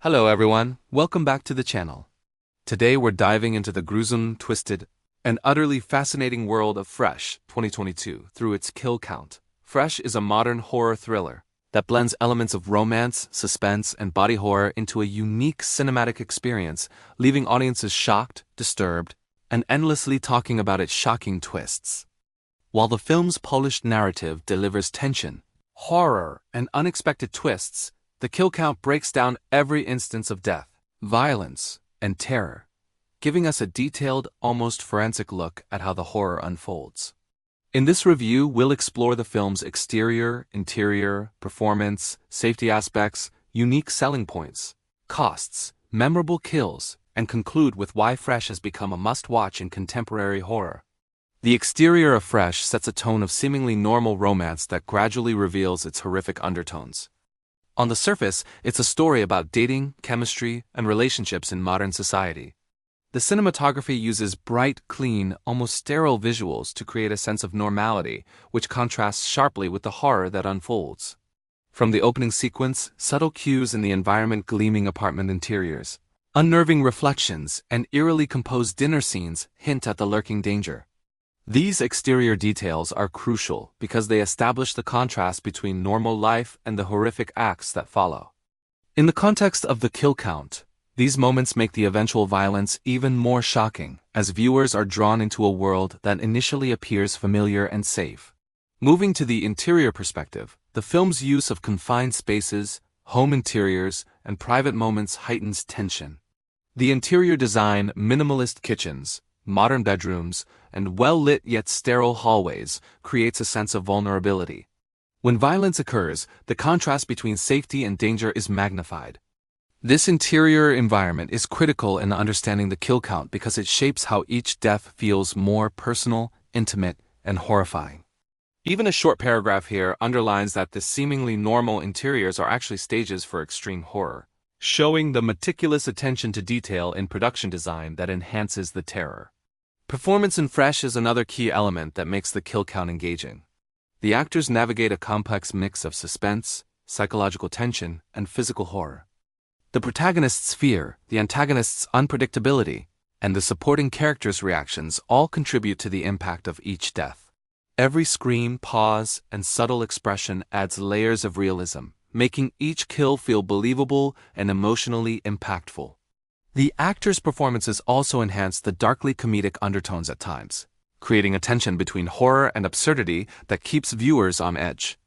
Hello everyone, welcome back to the channel. Today we're diving into the gruesome, twisted, and utterly fascinating world of Fresh 2022 through its kill count. Fresh is a modern horror thriller that blends elements of romance, suspense, and body horror into a unique cinematic experience, leaving audiences shocked, disturbed, and endlessly talking about its shocking twists. While the film's polished narrative delivers tension, horror, and unexpected twists, the kill count breaks down every instance of death, violence, and terror, giving us a detailed, almost forensic look at how the horror unfolds. In this review, we'll explore the film's exterior, interior, performance, safety aspects, unique selling points, costs, memorable kills, and conclude with why Fresh has become a must-watch in contemporary horror. The exterior of Fresh sets a tone of seemingly normal romance that gradually reveals its horrific undertones. On the surface, it's a story about dating, chemistry, and relationships in modern society. The cinematography uses bright, clean, almost sterile visuals to create a sense of normality, which contrasts sharply with the horror that unfolds. From the opening sequence, subtle cues in the environment, gleaming apartment interiors, unnerving reflections, and eerily composed dinner scenes hint at the lurking danger. These exterior details are crucial because they establish the contrast between normal life and the horrific acts that follow. In the context of the kill count, these moments make the eventual violence even more shocking as viewers are drawn into a world that initially appears familiar and safe. Moving to the interior perspective, the film's use of confined spaces, home interiors, and private moments heightens tension. The interior design, minimalist kitchens, modern bedrooms, and well-lit yet sterile hallways creates a sense of vulnerability. When violence occurs, the contrast between safety and danger is magnified. This interior environment is critical in understanding the kill count because it shapes how each death feels more personal, intimate, and horrifying. Even a short paragraph here underlines that the seemingly normal interiors are actually stages for extreme horror, showing the meticulous attention to detail in production design that enhances the terror. Performance in Fresh is another key element that makes the kill count engaging. The actors navigate a complex mix of suspense, psychological tension, and physical horror. The protagonist's fear, the antagonist's unpredictability, and the supporting characters' reactions all contribute to the impact of each death. Every scream, pause, and subtle expression adds layers of realism, making each kill feel believable and emotionally impactful. The actors' performances also enhance the darkly comedic undertones at times, creating a tension between horror and absurdity that keeps viewers on edge.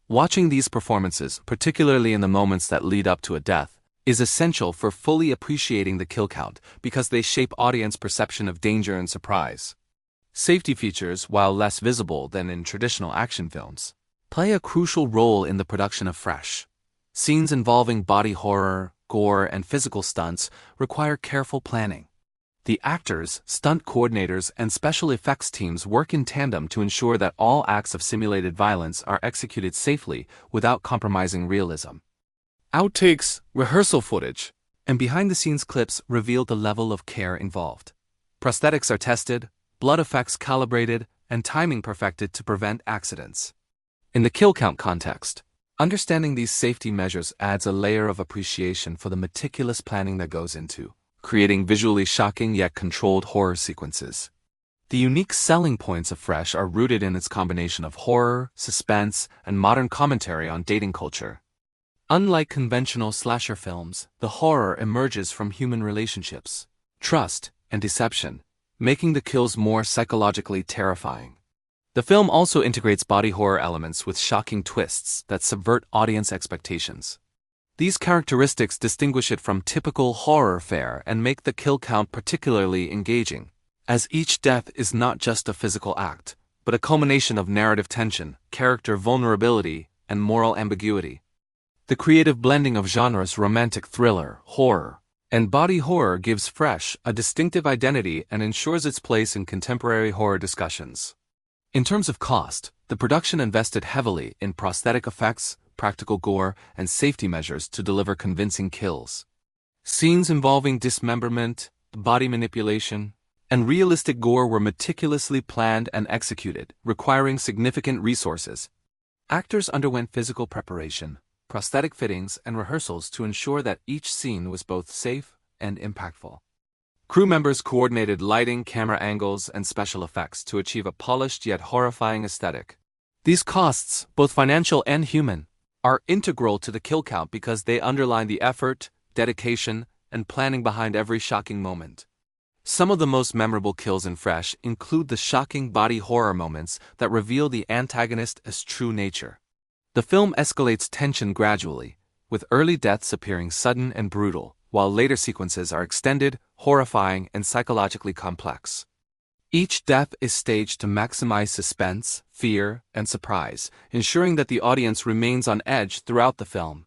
Watching these performances, particularly in the moments that lead up to a death, is essential for fully appreciating the kill count because they shape audience perception of danger and surprise. Safety features, while less visible than in traditional action films, play a crucial role in the production of Fresh. Scenes involving body horror, gore, and physical stunts require careful planning. The actors, stunt coordinators, and special effects teams work in tandem to ensure that all acts of simulated violence are executed safely without compromising realism. Outtakes, rehearsal footage, and behind-the-scenes clips reveal the level of care involved. Prosthetics are tested, blood effects calibrated, and timing perfected to prevent accidents. In the kill count context, understanding these safety measures adds a layer of appreciation for the meticulous planning that goes into creating visually shocking yet controlled horror sequences. The unique selling points of Fresh are rooted in its combination of horror, suspense, and modern commentary on dating culture. Unlike conventional slasher films, the horror emerges from human relationships, trust, and deception, making the kills more psychologically terrifying. The film also integrates body horror elements with shocking twists that subvert audience expectations. These characteristics distinguish it from typical horror fare and make the kill count particularly engaging, as each death is not just a physical act, but a culmination of narrative tension, character vulnerability, and moral ambiguity. The creative blending of genres romantic thriller, horror, and body horror gives Fresh a distinctive identity and ensures its place in contemporary horror discussions. In terms of cost, the production invested heavily in prosthetic effects, practical gore, and safety measures to deliver convincing kills. Scenes involving dismemberment, body manipulation, and realistic gore were meticulously planned and executed, requiring significant resources. Actors underwent physical preparation, prosthetic fittings, and rehearsals to ensure that each scene was both safe and impactful. Crew members coordinated lighting, camera angles, and special effects to achieve a polished yet horrifying aesthetic. These costs, both financial and human, are integral to the kill count because they underline the effort, dedication, and planning behind every shocking moment. Some of the most memorable kills in Fresh include the shocking body horror moments that reveal the antagonist as true nature. The film escalates tension gradually, with early deaths appearing sudden and brutal, while later sequences are extended, horrifying, and psychologically complex. Each death is staged to maximize suspense, fear, and surprise, ensuring that the audience remains on edge throughout the film.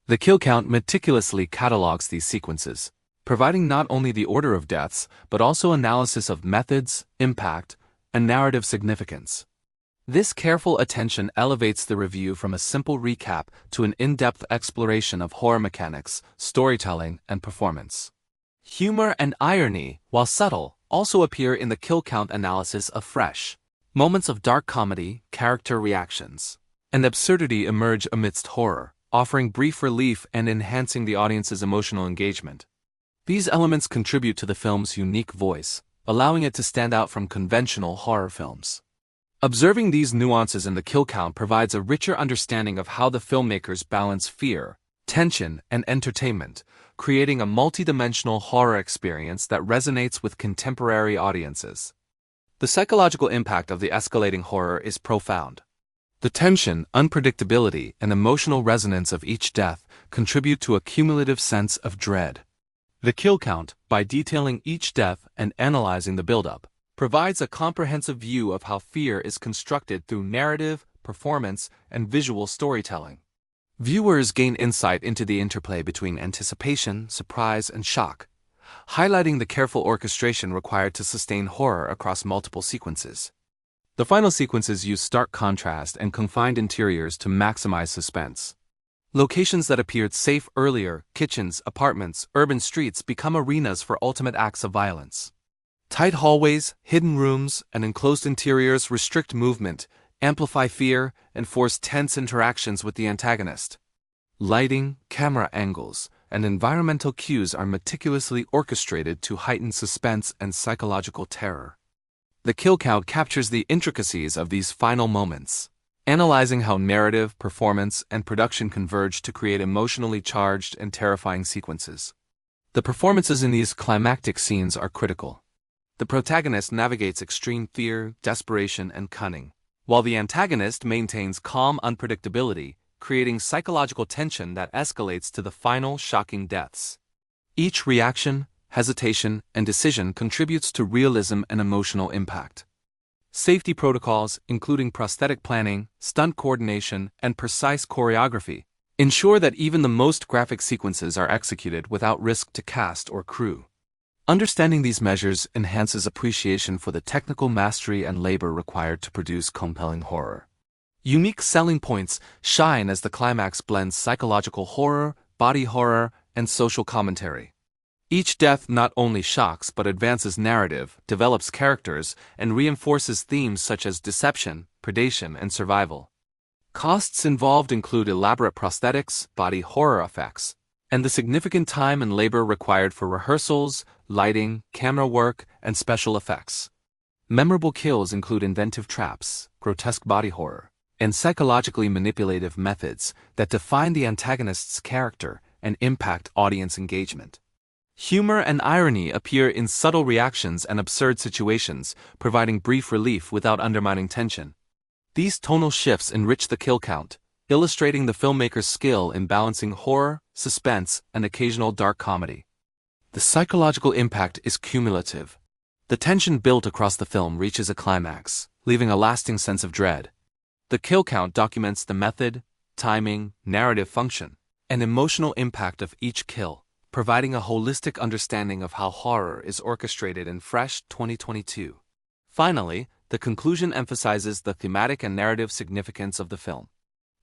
The kill count meticulously catalogs these sequences, providing not only the order of deaths, but also analysis of methods, impact, and narrative significance. This careful attention elevates the review from a simple recap to an in-depth exploration of horror mechanics, storytelling, and performance. Humor and irony, while subtle, also appear in the kill count analysis of Fresh. Moments of dark comedy, character reactions, and absurdity emerge amidst horror, offering brief relief and enhancing the audience's emotional engagement. These elements contribute to the film's unique voice, allowing it to stand out from conventional horror films. Observing these nuances in the kill count provides a richer understanding of how the filmmakers balance fear, tension, and entertainment, creating a multidimensional horror experience that resonates with contemporary audiences. The psychological impact of the escalating horror is profound. The tension, unpredictability, and emotional resonance of each death contribute to a cumulative sense of dread. The kill count, by detailing each death and analyzing the buildup, provides a comprehensive view of how fear is constructed through narrative, performance, and visual storytelling. Viewers gain insight into the interplay between anticipation, surprise, and shock, highlighting the careful orchestration required to sustain horror across multiple sequences. The final sequences use stark contrast and confined interiors to maximize suspense. Locations that appeared safe earlier, kitchens, apartments, urban streets, become arenas for ultimate acts of violence. Tight hallways, hidden rooms, and enclosed interiors restrict movement, amplify fear, and force tense interactions with the antagonist. Lighting, camera angles, and environmental cues are meticulously orchestrated to heighten suspense and psychological terror. The kill count captures the intricacies of these final moments, analyzing how narrative, performance, and production converge to create emotionally charged and terrifying sequences. The performances in these climactic scenes are critical. The protagonist navigates extreme fear, desperation, and cunning, while the antagonist maintains calm unpredictability, creating psychological tension that escalates to the final shocking deaths. Each reaction, hesitation, and decision contributes to realism and emotional impact. Safety protocols, including prosthetic planning, stunt coordination, and precise choreography, ensure that even the most graphic sequences are executed without risk to cast or crew. Understanding these measures enhances appreciation for the technical mastery and labor required to produce compelling horror. Unique selling points shine as the climax blends psychological horror, body horror, and social commentary. Each death not only shocks but advances narrative, develops characters, and reinforces themes such as deception, predation, and survival. Costs involved include elaborate prosthetics, body horror effects, and the significant time and labor required for rehearsals, lighting, camera work, and special effects. Memorable kills include inventive traps, grotesque body horror, and psychologically manipulative methods that define the antagonist's character and impact audience engagement. Humor and irony appear in subtle reactions and absurd situations, providing brief relief without undermining tension. These tonal shifts enrich the kill count, illustrating the filmmaker's skill in balancing horror, suspense, and occasional dark comedy. The psychological impact is cumulative. The tension built across the film reaches a climax, leaving a lasting sense of dread. The kill count documents the method, timing, narrative function, and emotional impact of each kill, providing a holistic understanding of how horror is orchestrated in Fresh 2022. Finally, the conclusion emphasizes the thematic and narrative significance of the film.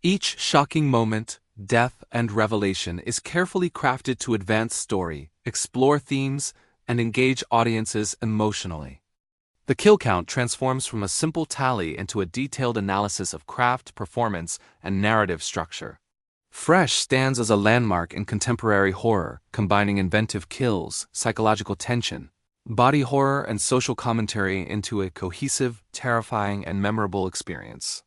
Each shocking moment, death, and revelation is carefully crafted to advance story, explore themes, and engage audiences emotionally. The kill count transforms from a simple tally into a detailed analysis of craft, performance, and narrative structure. Fresh stands as a landmark in contemporary horror, combining inventive kills, psychological tension, body horror, and social commentary into a cohesive, terrifying, and memorable experience.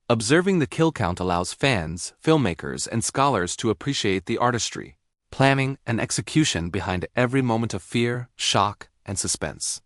Observing the kill count allows fans, filmmakers, and scholars to appreciate the artistry, planning, and execution behind every moment of fear, shock, and suspense.